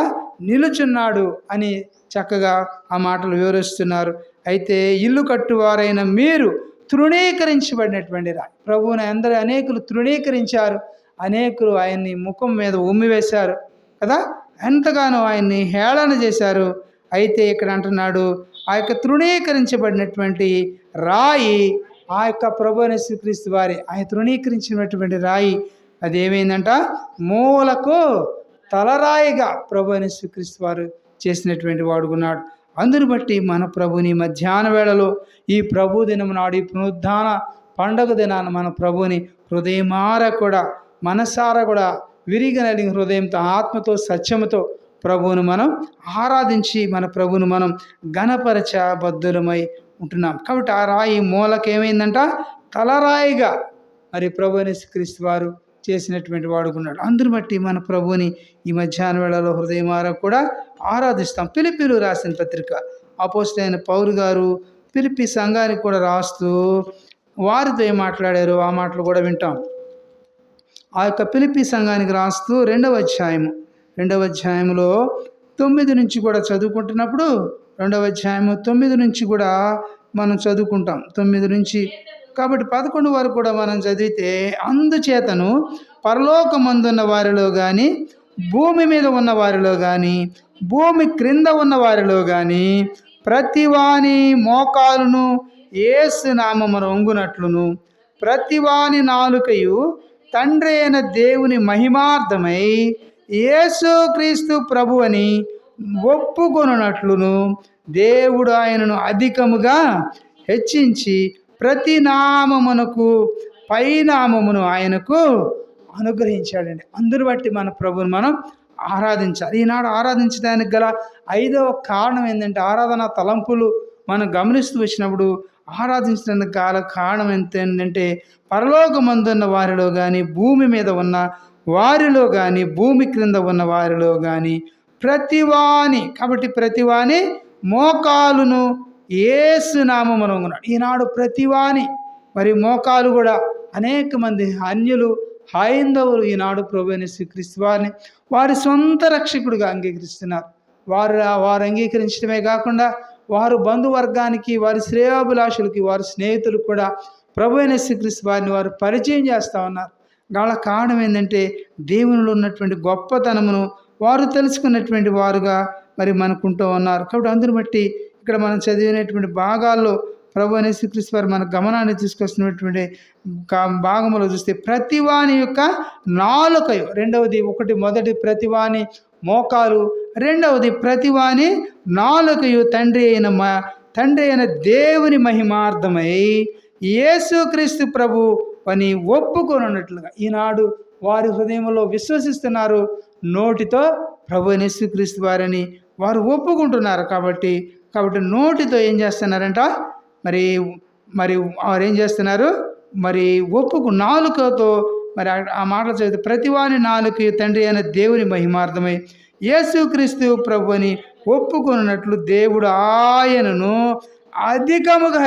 నిలుచున్నాడు అని చక్కగా ఆ మాటలు వివరిస్తున్నారు. అయితే ఇల్లు కట్టువారైన మీరు తృణీకరించబడినటువంటి రాయి. ప్రభువుని అనేకులు తృణీకరించారు, అనేకులు ఆయన్ని ముఖం మీద ఉమ్మివేశారు కదా, ఎంతగానో ఆయన్ని హేళన చేశారు. అయితే ఇక్కడ అంటున్నాడు, ఆ యొక్క తృణీకరించబడినటువంటి రాయి ఆ యొక్క ప్రభు అయిన యేసుక్రీస్తు వారి ఆయన తృణీకరించినటువంటి రాయి అది ఏమైందంట, మూలకు తలరాయిగా ప్రభు అయిన యేసుక్రీస్తు వారు చేసినటువంటి వాడుకున్నాడు. అందుని బట్టి మన ప్రభుని మధ్యాహ్న వేళలో ఈ ప్రభు దినం నాడు ఈ పునరుద్ధాన పండగ దినాన మన ప్రభుని హృదయమార కూడా మనసారా కూడా విరిగి నలిగిన హృదయంతో ఆత్మతో సత్యముతో ప్రభువును మనం ఆరాధించి మన ప్రభువును మనం ఘనపరచబద్ధులమై ఉంటున్నాం. కాబట్టి ఆ రాయి మూలకేమైందంట, తలరాయిగా మరి ప్రభు అయిన యేసుక్రీస్తు వారు చేసినటువంటి వాడుకున్నాడు. అందుని బట్టి మన ప్రభువుని ఈ మధ్యాహ్న వేళలో హృదయమార కూడా ఆరాధిస్తాం. ఫిలిప్పీలు రాసిన పత్రిక అపోస్తలుడైన పౌలు గారు ఫిలిప్పీ సంఘానికి కూడా రాస్తూ వారితో ఏం మాట్లాడారో ఆ మాటలు కూడా వింటాం. ఆ యొక్క ఫిలిప్పీ సంఘానికి రాస్తూ రెండవ అధ్యాయంలో 9 నుంచి కూడా చదువుకుంటున్నప్పుడు, రెండవ అధ్యాయము 9 నుంచి కూడా మనం చదువుకుంటాం. 9 నుంచి కాబట్టి 11 వరకు కూడా మనం చదివితే, అందుచేతను పరలోకమందున్న వారిలో కానీ, భూమి మీద ఉన్న వారిలో కానీ, భూమి క్రింద ఉన్న వారిలో కానీ, ప్రతివాని మోకాలును యేసు నామమున వంగునట్లును, ప్రతివాని నాలుకయు తండ్రి అయిన దేవుని మహిమార్థమై యేసుక్రీస్తు ప్రభువని ఒప్పుకొనున్నట్లును, దేవుడు ఆయనను అధికముగా హెచ్చించి ప్రతి నామమునకు పైనామమును ఆయనకు అనుగ్రహించాడండి. అందును బట్టి మన ప్రభువుని మనం ఆరాధించాలి. ఈనాడు ఆరాధించడానికి గల 5వ కారణం ఏంటంటే, ఆరాధన తలంపులు మనం గమనిస్తూ వచ్చినప్పుడు ఆరాధించడానికి గల కారణం ఏంటంటే, పరలోకమందున్న వారిలో కానీ, భూమి మీద ఉన్న వారిలో కానీ, భూమి క్రింద ఉన్న వారిలో కానీ, ప్రతివాని, కాబట్టి ప్రతివాని మోకాలును యేసు నామమున వంగునాడు. ఈనాడు ప్రతివాని మరి మోకాలు కూడా అనేక మంది అన్యులు, హైందవులు ఈనాడు ప్రభువైన యేసుక్రీస్తు వారిని వారి సొంత రక్షకుడిగా అంగీకరిస్తున్నారు. వారు అంగీకరించడమే కాకుండా వారు బంధువర్గానికి, వారి శ్రేయోభిలాషులకి, వారి స్నేహితులకు కూడా ప్రభువైన యేసుక్రీస్తు వారిని వారు పరిచయం చేస్తూ ఉన్నారు. గల కారణం ఏంటంటే, దేవునిలో ఉన్నటువంటి గొప్పతనమును వారు తెలుసుకున్నటువంటి వారుగా మరి మనకుంటూ ఉన్నారు. కాబట్టి అందుని బట్టి ఇక్కడ మనం చదివినటువంటి భాగాల్లో ప్రభువైన యేసుక్రీస్తు వారు మన గమనాన్ని తీసుకొస్తున్నటువంటి భాగంలో చూస్తే, ప్రతివాని యొక్క నాలుకయు, మొదటి ప్రతివాని మోకాలు, రెండవది ప్రతివాని నాలుకయు తండ్రి అయిన దేవుని మహిమార్థమై యేసుక్రీస్తు ప్రభు అని ఒప్పుకొనున్నట్లుగా ఈనాడు వారి హృదయంలో విశ్వసిస్తున్నారు. నోటితో ప్రభువైన యేసుక్రీస్తు వారిని వారు ఒప్పుకుంటున్నారు. కాబట్టి నోటితో ఏం చేస్తున్నారంట, మరి వారు ఏం చేస్తున్నారు, మరి నాలుకతో మరి ఆ మాటలు చదివితే, ప్రతివాని నాలుక తండ్రి అయిన దేవుని మహిమార్థమై యేసుక్రీస్తు ప్రభు అని ఒప్పుకొనున్నట్లు దేవుడు ఆయనను అధికముగా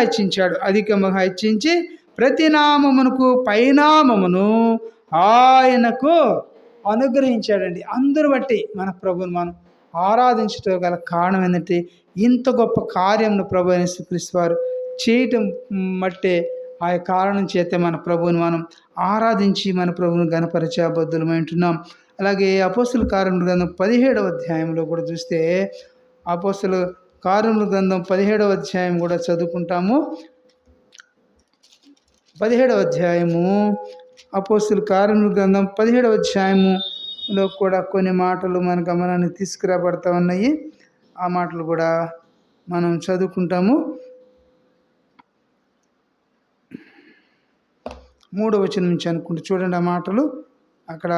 హెచ్చించి ప్రతి నామమునకు పైనామమును ఆయనకు అనుగ్రహించాడండి. అందరూ బట్టి మన ప్రభుని మనం ఆరాధించడం గల కారణం ఏంటంటే, ఇంత గొప్ప కార్యంను ప్రభువైన యేసుక్రీస్తు వారు చేయటం బట్టే, ఆ కారణం చేతే మన ప్రభువుని మనం ఆరాధించి మన ప్రభువుని గణపరిచే బద్దులమై ఉంటున్నాం. అలాగే అపోస్తలుల కార్యముల గ్రంథం 17వ అధ్యాయంలో కూడా చూస్తే, అపోస్తలుల కార్యముల గ్రంథం 17వ అధ్యాయం కూడా చదువుకుంటాము. 17వ అధ్యాయము, అపోస్తలుల కార్యముల గ్రంథం 17వ అధ్యాయములో కూడా కొన్ని మాటలు మన గమనాన్ని తీసుకురాబడతా ఉన్నాయి. ఆ మాటలు కూడా మనం చదువుకుంటాము. 3వ వచనం నుంచి అనుకుంటే చూడండి ఆ మాటలు. అక్కడ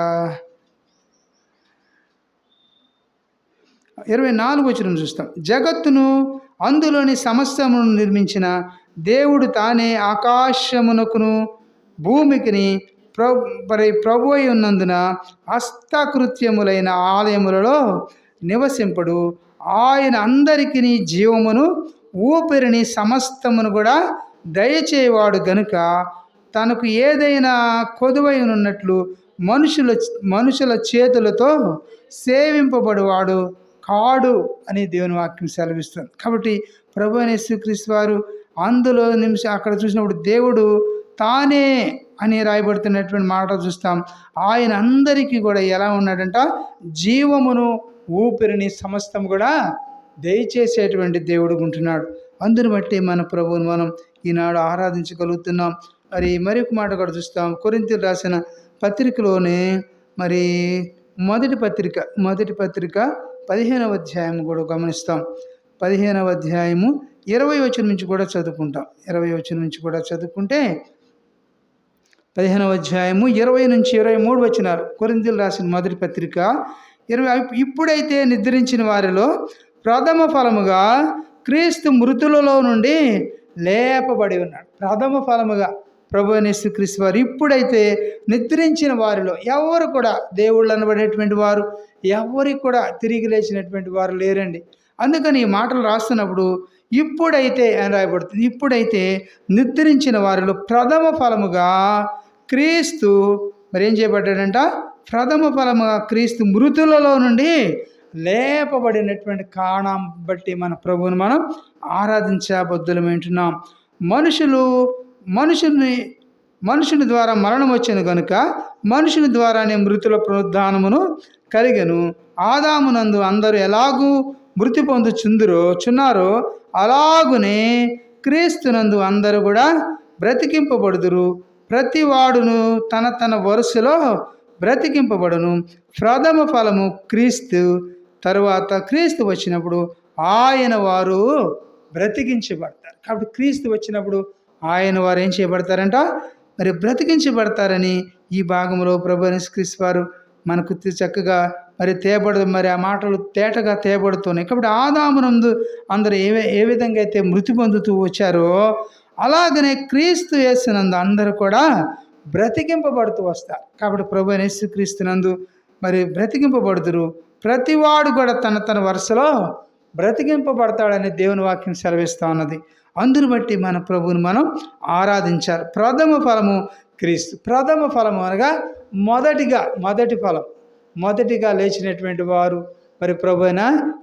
24వ వచనం చూస్తాం. జగత్తును అందులోని సమస్తమును నిర్మించిన దేవుడు తానే ఆకాశమునకును భూమికిని ప్రభు అయి ఉన్నందున హస్తకృత్యములైన ఆలయములలో నివసింపడు. ఆయన అందరికీ జీవమును ఊపిరిని సమస్తమును కూడా దయచేవాడు గనుక, తనకు ఏదైనా కొదువై ఉన్నట్లు మనుషుల చేతులతో సేవింపబడువాడు కాడు అని దేవుని వాక్యం సెలవిస్తుంది. కాబట్టి ప్రభువైన యేసుక్రీస్తు వారు అందులో అక్కడ చూసినప్పుడు దేవుడు తానే అని రాయబడుతున్నటువంటి మాట చూస్తాం. ఆయన అందరికీ కూడా ఎలా ఉన్నాడంట, జీవమును ఊపిరిని సమస్తం కూడా దయచేసేటువంటి దేవుడు ఉంటున్నాడు. అందుని బట్టి మన ప్రభువుని మనం ఈనాడు ఆరాధించగలుగుతున్నాం. మరొక మాట కూడా చూస్తాం. కొరింథీయులకు రాసిన పత్రికలోనే మొదటి పత్రిక 15వ అధ్యాయం కూడా గమనిస్తాం. 15వ అధ్యాయము 20వ వచనం నుంచి కూడా చదువుకుంటాం. 20వ వచనం నుంచి కూడా చదువుకుంటే, 15వ అధ్యాయము 20 నుంచి 23 వచనాలు, కొరింథీయులకు రాసిన మొదటి పత్రిక 20. ఇప్పుడైతే నిద్రించిన వారిలో ప్రథమ ఫలముగా క్రీస్తు మృతులలో నుండి లేపబడి ఉన్నాడు. ప్రథమ ఫలముగా ప్రభువైన యేసుక్రీస్తు వారు ఇప్పుడైతే నిద్రించిన వారిలో ఎవరు కూడా, దేవుళ్ళు అనబడేటువంటి వారు ఎవరికి కూడా తిరిగి లేచినటువంటి వారు లేరండి. అందుకని ఈ మాటలు రాస్తున్నప్పుడు ఇప్పుడైతే అని రాయబడుతుంది. ఇప్పుడైతే నిద్రించిన వారిలో ప్రథమ ఫలముగా క్రీస్తు మరి ఏం చేయబడ్డాడంట? ప్రథమ ఫలముగా క్రీస్తు మృతులలో నుండి లేపబడినటువంటి కారణం బట్టి మన ప్రభువుని మనం ఆరాధించబద్దులమేంటున్నాం. మనుషుని ద్వారా మరణం వచ్చిన కనుక మనుషుని ద్వారానే మృతుల పునరుద్ధానమును కలిగెను. ఆదామునందు అందరూ ఎలాగూ మృతి చున్నారో అలాగునే క్రీస్తునందు అందరూ కూడా బ్రతికింపబడుదురు. ప్రతి వాడును తన తన వరుసలో బ్రతికింపబడును. ప్రథమ ఫలము క్రీస్తు, తరువాత క్రీస్తు వచ్చినప్పుడు ఆయన వారు బ్రతికించబడతారు. కాబట్టి క్రీస్తు వచ్చినప్పుడు ఆయన వారు ఏం చేయబడతారంట? మరి బ్రతికించబడతారని ఈ భాగంలో ప్రభు యేసుక్రీస్తు వారు మనకు చక్కగా మరి మరి ఆ మాటలు తేటగా తేబడుతున్నాయి. కాబట్టి ఆదామునందు అందరూ ఏ విధంగా అయితే మృతి పొందుతూ వచ్చారో అలాగనే క్రీస్తు యేసునందు అందరూ కూడా బ్రతికింపబడుతూ వస్తారు. కాబట్టి ప్రభు యేసుక్రీస్తునందు మరి బ్రతికింపబడుతురు. ప్రతివాడు కూడా తన తన వరుసలో బ్రతికింపబడతాడని దేవుని వాక్యం సెలవిస్తూ ఉన్నది. అందును బట్టి మన ప్రభువుని మనం ఆరాధించాలి. ప్రథమ ఫలము క్రీస్తు. ప్రథమ ఫలము అనగా మొదటిగా లేచినటువంటి వారు మరి ప్రభు అయిన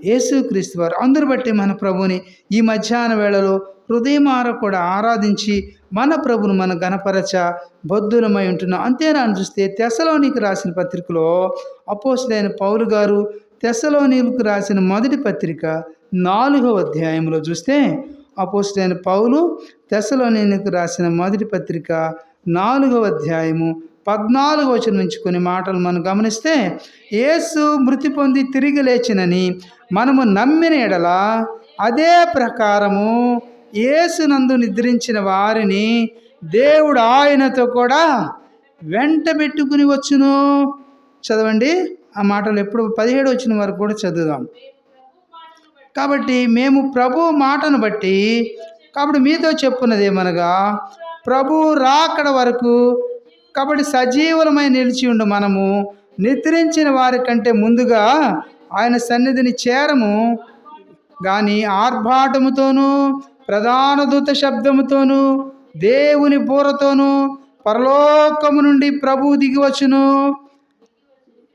యేసుక్రీస్తు వారు. అందును బట్టి మన ప్రభుని ఈ మధ్యాహ్న వేళలో హృదయమార కూడా ఆరాధించి మన ప్రభును మన గణపరచ బద్ధులమై ఉంటున్నాం. అంతేనా అని చూస్తే తెస్సలోనికి రాసిన పత్రికలో అపోస్తలుడైన పౌలు గారు తెస్సలోనికు రాసిన మొదటి పత్రిక 4వ అధ్యాయంలో చూస్తే అపోస్తలుడైన పౌలు తెస్సలోనికు రాసిన మొదటి పత్రిక 4వ అధ్యాయము 14వ వచనం నుంచి కొన్ని మాటలు మనం గమనిస్తే, యేసు మృతి పొంది తిరిగి లేచినని మనము నమ్మిన ఎడల అదే ప్రకారము యేసునందు నిద్రించిన వారిని దేవుడు ఆయనతో కూడా వెంట పెట్టుకుని వచ్చును. చదవండి ఆ మాటలు. ఎప్పుడు 17 వచ్చిన వరకు కూడా చదువుదాం. కాబట్టి మేము ప్రభు మాటను బట్టి కాబట్టి మీతో చెప్పున్నది ఏమనగా, ప్రభు రాకడ వరకు కాబట్టి సజీవులమై నిలిచి ఉండు మనము నిద్రించిన వారి కంటే ముందుగా ఆయన సన్నిధిని చేరము. కానీ ఆర్భాటముతోనూ ప్రధాన దూత శబ్దముతోనూ దేవుని బూరతోనూ పరలోకము నుండి ప్రభు దిగివచ్చును.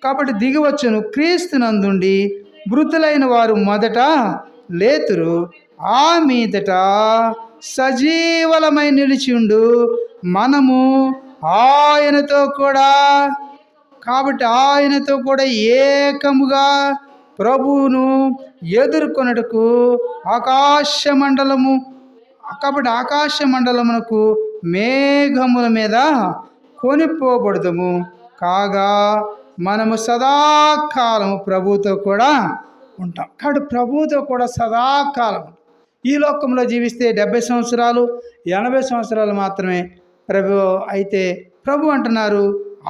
కాబట్టి దిగివచ్చును. క్రీస్తునందుండి మృతులైన వారు మొదట లేతురు. ఆ మీదట సజీవలమై నిలిచిండు మనము ఆయనతో కూడా కాబట్టి ఆయనతో కూడా ఏకముగా ప్రభువును ఎదుర్కొనుటకు ఆకాశ మండలమునకు మేఘముల మీద కొనిపోబడదుము. కాగా మనము సదాకాలము ప్రభువుతో కూడా ఉంటాం. కాబట్టి ప్రభువుతో కూడా సదాకాలం. ఈ లోకంలో జీవిస్తే 70 సంవత్సరాలు 80 సంవత్సరాలు మాత్రమే అయితే ప్రభు అంటున్నారు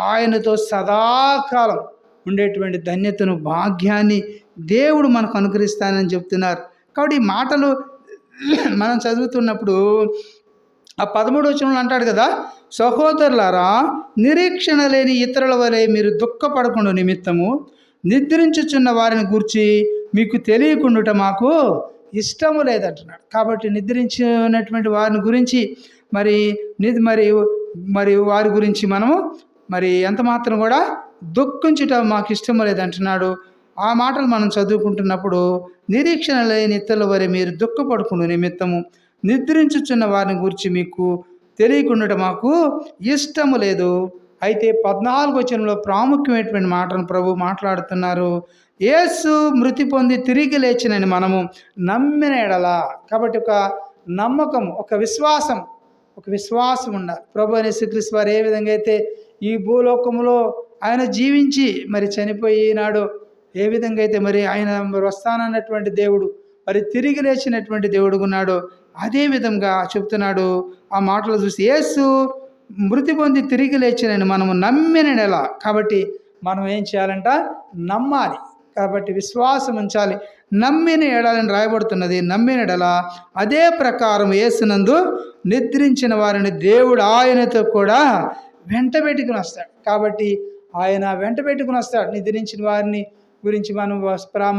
ఆయనతో సదాకాలం ఉండేటువంటి ధన్యతను భాగ్యాన్ని దేవుడు మనకు అనుగ్రహిస్తానని చెప్తున్నారు. కాబట్టి ఈ మాటలు మనం చదువుతున్నప్పుడు ఆ 13వ వచనంలో అంటాడు కదా, సహోదరులారా నిరీక్షణ లేని ఇతరుల వలె మీరు దుఃఖపడకుండా నిమిత్తము నిద్రించుచున్న వారిని గూర్చి మీకు తెలియకుండుట మాకు ఇష్టము లేదంటున్నాడు. కాబట్టి నిద్రించినటువంటి వారిని గురించి మరి వారి గురించి మనము మరి ఎంత మాత్రం కూడా దుఃఖించుట మాకు ఇష్టము లేదంటున్నాడు. ఆ మాటలు మనం చదువుకుంటున్నప్పుడు నిరీక్షణ లేని ఇతరుల వరే మీరు దుఃఖపడుకున్న నిమిత్తము నిద్రించుచున్న వారిని గురించి మీకు తెలియకుండా మాకు ఇష్టము లేదు. అయితే 14వ వచనంలో ప్రాముఖ్యమైనటువంటి మాటను ప్రభు మాట్లాడుతున్నారు. యేసు మృతి పొంది తిరిగి లేచినని మనము నమ్మిన ఎడల. కాబట్టి ఒక నమ్మకం, ఒక విశ్వాసం ఉండాలి. ప్రభు యేసుక్రీస్తు వారు ఏ విధంగా అయితే ఈ భూలోకంలో ఆయన జీవించి మరి చనిపోయినాడు, ఏ విధంగా అయితే మరి ఆయన వస్తానన్నటువంటి దేవుడు మరి తిరిగి లేచినటువంటి దేవుడు ఉన్నాడు, అదే విధంగా చెప్తున్నాడు. ఆ మాటలు చూసి యేసు మృతి పొంది తిరిగి లేచినని మనము నమ్మిన నెల. కాబట్టి మనం ఏం చేయాలంట? నమ్మాలి. కాబట్టి విశ్వాసం ఉంచాలి. నమ్మిన ఎడలని రాయబడుతున్నది. నమ్మిన ఎడల అదే ప్రకారం యేసునందు నిద్రించిన వారిని దేవుడు ఆయనతో కూడా వెంట పెట్టుకుని వస్తాడు. కాబట్టి ఆయన వెంట పెట్టుకుని వస్తాడు. నిద్రించిన వారిని గురించి మనం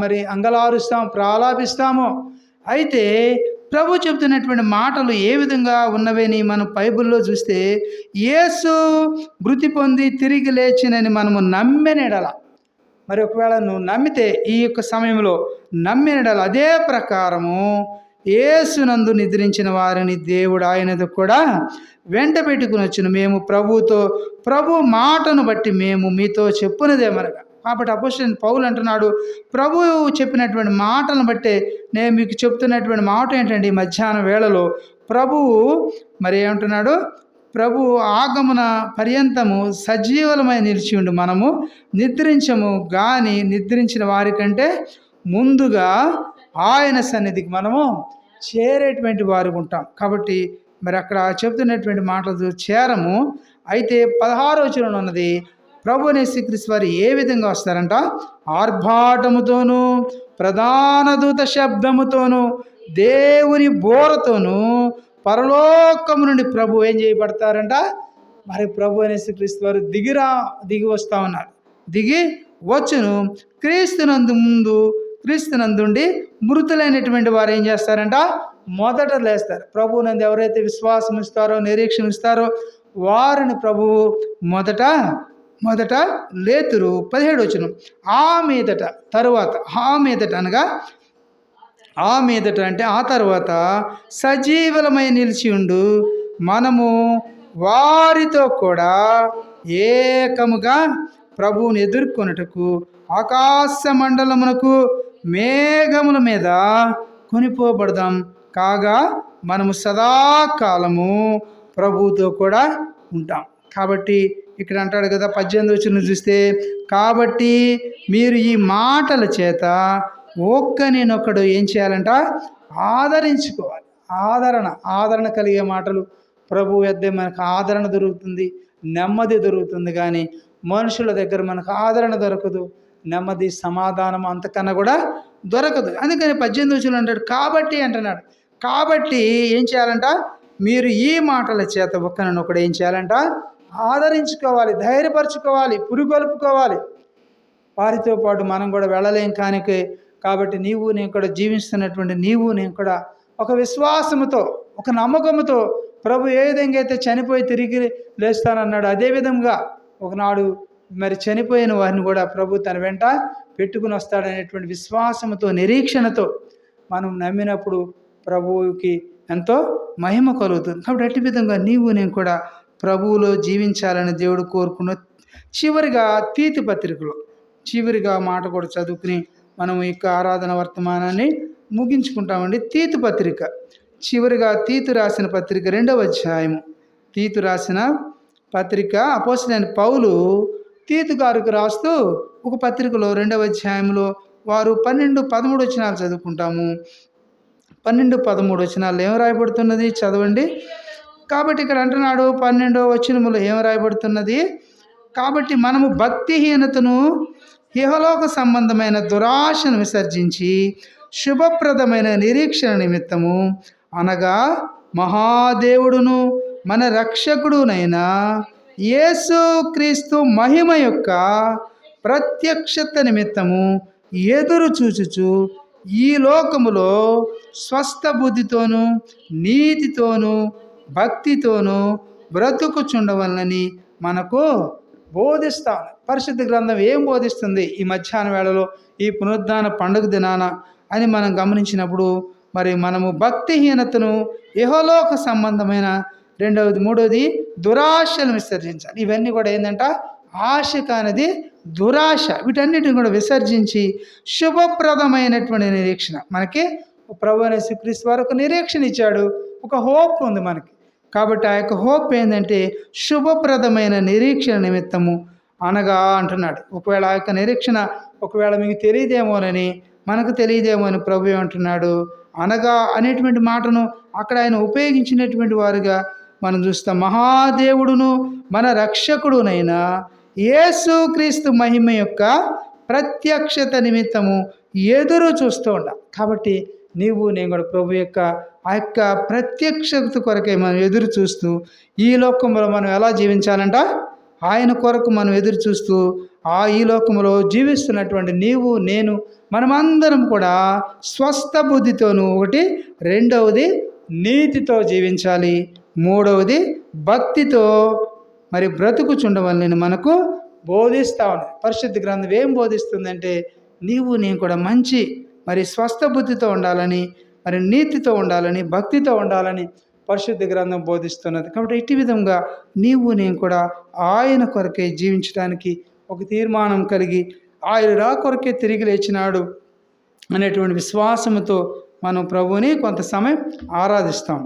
మరి అంగలారుస్తాము, ప్రాలాపిస్తాము. అయితే ప్రభు చెబుతున్నటువంటి మాటలు ఏ విధంగా ఉన్నవని మనం బైబిల్లో చూస్తే, యేసు మృతి పొంది తిరిగి లేచినని మనము నమ్మినెడల, మరి ఒకవేళ నువ్వు నమ్మితే ఈ యొక్క సమయంలో నమ్మినడల అదే ప్రకారము యేసునందు నిద్రించిన వారిని దేవుడు ఆయనతో కూడా వెంట పెట్టుకుని వచ్చును. మేము ప్రభు మాటను బట్టి మేము మీతో చెప్పునదేమనగా. కాబట్టి అపోస్తలుడైన పౌలు అంటున్నాడు, ప్రభువు చెప్పినటువంటి మాటలను బట్టే నేను మీకు చెప్తున్నటువంటి మాట ఏంటంటే, ఈ మధ్యాహ్నం వేళలో ప్రభువు మరి ఏమంటున్నాడు, ప్రభు ఆగమన పర్యంతము సజీవులమై నిలిచి ఉండి మనము నిద్రించము కానీ నిద్రించిన వారికంటే ముందుగా ఆయన సన్నిధికి మనము చేరేటువంటి వారు ఉంటాం. కాబట్టి మరి అక్కడ చెప్తున్నటువంటి మాటలు చేరము. అయితే 16వ వచనంలో ఉన్నది, ప్రభువైన యేసుక్రీస్తు వారు ఏ విధంగా వస్తారంట, ఆర్భాటముతోనూ ప్రధాన దూత శబ్దముతోనూ దేవుని బోరతోనూ పరలోకము నుండి ప్రభు ఏం చేయబడతారంట, మరి ప్రభు అయిన యేసుక్రీస్తు వారు దిగి వస్తూ ఉన్నారు. దిగి వచ్చును. క్రీస్తునందుండి మృతులైనటువంటి వారు ఏం చేస్తారంట, మొదట లేస్తారు. ప్రభువు నందు ఎవరైతే విశ్వాసం ఇస్తారో, నిరీక్షణ ఇస్తారో వారిని ప్రభువు మొదట లేతురు. 17వ వచనం, ఆ మీదట అంటే ఆ తర్వాత సజీవులమై నిలిచి ఉండు మనము వారితో కూడా ఏకముగా ప్రభువుని ఎదుర్కొనుటకు ఆకాశ మండలమునకు మేఘముల మీద కొనిపోబడదాం. కాగా మనము సదాకాలము ప్రభువుతో కూడా ఉంటాం. కాబట్టి ఇక్కడ అంటాడు కదా, 18వ వచనం చూస్తే, కాబట్టి మీరు ఈ మాటల చేత ఒక్కనినొక్కడు ఏం చేయాలంట, ఆదరించుకోవాలి. ఆదరణ కలిగే మాటలు ప్రభు వద్దే మనకు ఆదరణ దొరుకుతుంది, నెమ్మది దొరుకుతుంది. కానీ మనుషుల దగ్గర మనకు ఆదరణ దొరకదు, నెమ్మది సమాధానం అంతకన్నా కూడా దొరకదు. అందుకని 18వ వచనం అంటాడు, కాబట్టి అంటున్నాడు. కాబట్టి ఏం చేయాలంట, మీరు ఈ మాటల చేత ఒక్కనొకడు ఏం చేయాలంట, ఆదరించుకోవాలి, ధైర్యపరచుకోవాలి, పురుగొల్పుకోవాలి. వారితో పాటు మనం కూడా వెళ్ళలేం కానికే. కాబట్టి నీవు నేను కూడా జీవిస్తున్నటువంటి నీవు నేను కూడా ఒక విశ్వాసముతో, ఒక నమ్మకంతో, ప్రభు ఏ విధంగా అయితే చనిపోయి తిరిగి లేస్తానన్నాడు, అదేవిధంగా ఒకనాడు మరి చనిపోయిన వారిని కూడా ప్రభు తన వెంట పెట్టుకుని వస్తాడనేటువంటి విశ్వాసంతో, నిరీక్షణతో మనం నమ్మినప్పుడు ప్రభువుకి ఎంతో మహిమ కలుగుతుంది. కాబట్టి అట్టి విధంగా నీవు నేను కూడా ప్రభువులో జీవించాలని దేవుడు కోరుకున్న. చివరిగా తీతు పత్రికలో చివరిగా మాట కూడా చదువుకుని మనం ఈ ఆరాధన వర్తమానాన్ని ముగించుకుంటామండి. తీతు పత్రిక చివరిగా తీతు రాసిన పత్రిక 2వ అధ్యాయము. తీతు రాసిన పత్రిక అపోస్తలుడైన పౌలు తీతు గారికి రాస్తూ ఒక పత్రికలో 2వ అధ్యాయంలో వారు 12-13 వచనాలు చదువుకుంటాము. 12-13 వచనాల్లో ఏం రాయబడుతున్నది చదవండి. కాబట్టి ఇక్కడ అంటున్నాడు 12వ వచనములో ఏం రాయబడుతున్నది, కాబట్టి మనము భక్తిహీనతను, ఇహలోక సంబంధమైన దురాశను విసర్జించి శుభప్రదమైన నిరీక్షణ నిమిత్తము, అనగా మహాదేవుడును మన రక్షకుడునైన యేసుక్రీస్తు మహిమ యొక్క ప్రత్యక్షత నిమిత్తము ఎదురు చూచుచు ఈ లోకములో స్వస్థ బుద్ధితోనూ నీతితోనూ భక్తితోనూ బ్రతుకుచుండవలనని మనకు బోధిస్తాను. పరిశుద్ధ గ్రంథం ఏం బోధిస్తుంది ఈ మధ్యాహ్న వేళలో, ఈ పునరుద్ధాన పండుగ దినాన అని మనం గమనించినప్పుడు, మరి మనము భక్తిహీనతను, ఇహలోక సంబంధమైన మూడవది దురాశను విసర్జించాలి. ఇవన్నీ కూడా ఏంటంట, ఆశ కానిది దురాశ, వీటన్నిటిని కూడా విసర్జించి శుభప్రదమైనటువంటి నిరీక్షణ, మనకి ప్రభువైన యేసుక్రీస్తు వారు ఒక నిరీక్షణ ఇచ్చాడు, ఒక హోప్ ఉంది మనకి. కాబట్టి ఆ యొక్క హోప్ ఏంటంటే శుభప్రదమైన నిరీక్షణ నిమిత్తము, అనగా అంటున్నాడు. ఒకవేళ ఆ యొక్క నిరీక్షణ ఒకవేళ మీకు తెలియదేమోనని, మనకు తెలియదేమో అని ప్రభు ఏమంటున్నాడు, అనగా అనేటువంటి మాటను అక్కడ ఆయన ఉపయోగించినటువంటి వారుగా మనం చూస్తాం. మహాదేవుడును మన రక్షకుడునైనా యేసుక్రీస్తు మహిమ యొక్క ప్రత్యక్షత నిమిత్తము ఎదురు చూస్తూ ఉండాలి. కాబట్టి నీవు నేను కూడా ప్రభు యొక్క ఆ యొక్క ప్రత్యక్షత కొరకే మనం ఎదురు చూస్తూ, ఈ లోకంలో మనం ఎలా జీవించాలంట, ఆయన కొరకు మనం ఎదురు చూస్తూ ఈ లోకంలో జీవిస్తున్నటువంటి నీవు నేను మనమందరం కూడా స్వస్థ బుద్ధితోనూ ఒకటి, రెండవది నీతితో జీవించాలి, మూడవది భక్తితో మరి బ్రతుకుచుండవలని మనకు బోధిస్తా ఉంది. పరిశుద్ధ గ్రంథం ఏం బోధిస్తుందంటే నీవు నేను కూడా మంచి మరి స్వస్థ బుద్ధితో ఉండాలని, మరి నీతితో ఉండాలని, భక్తితో ఉండాలని పరిశుద్ధ గ్రంథం బోధిస్తున్నది. కాబట్టి ఇట్టి విధంగా నీవు నేను కూడా ఆయన కొరకే జీవించడానికి ఒక తీర్మానం కలిగి ఆయన నా కొరకే తిరిగి లేచినాడు అనేటువంటి విశ్వాసముతో మనం ప్రభువుని కొంత సమయం ఆరాధిస్తాం.